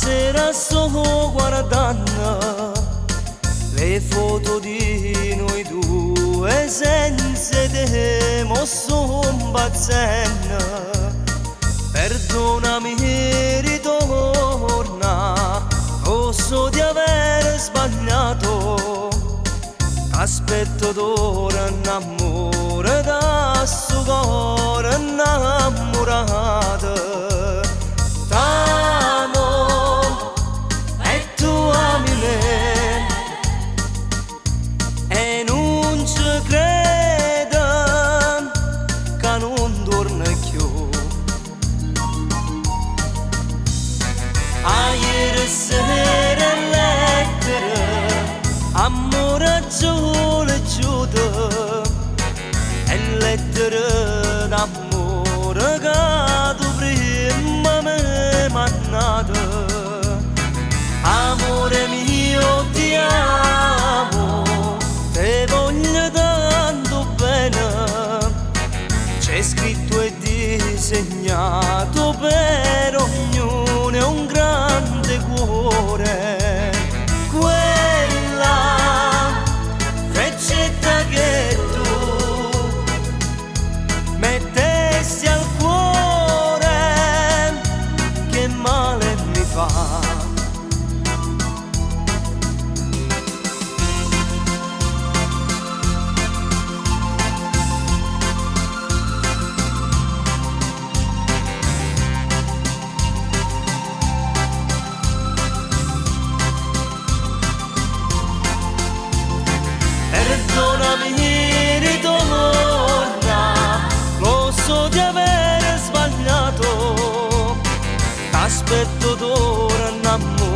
sera sto guardando le foto di noi due senza te, mo sto impazzendo. Perdonami, ritorna, lo so di aver sbagliato. Aspetto d'ora un amore da sto cuore innamorato. T'amo e tu ami me e non ci credo che non torna più. A ieri sera lettere, amore giù giuto, e lettere d'amore che tu prima mi mandato. Amore mio ti amo, te voglio tanto bene, c'è scritto e disegnato per ognuno è un grande cuore. Quella freccetta che tu mettesti al cuore, che male mi fa. Perdonami, ritorna, lo so di aver sbagliato. T'aspetto d'ora un amore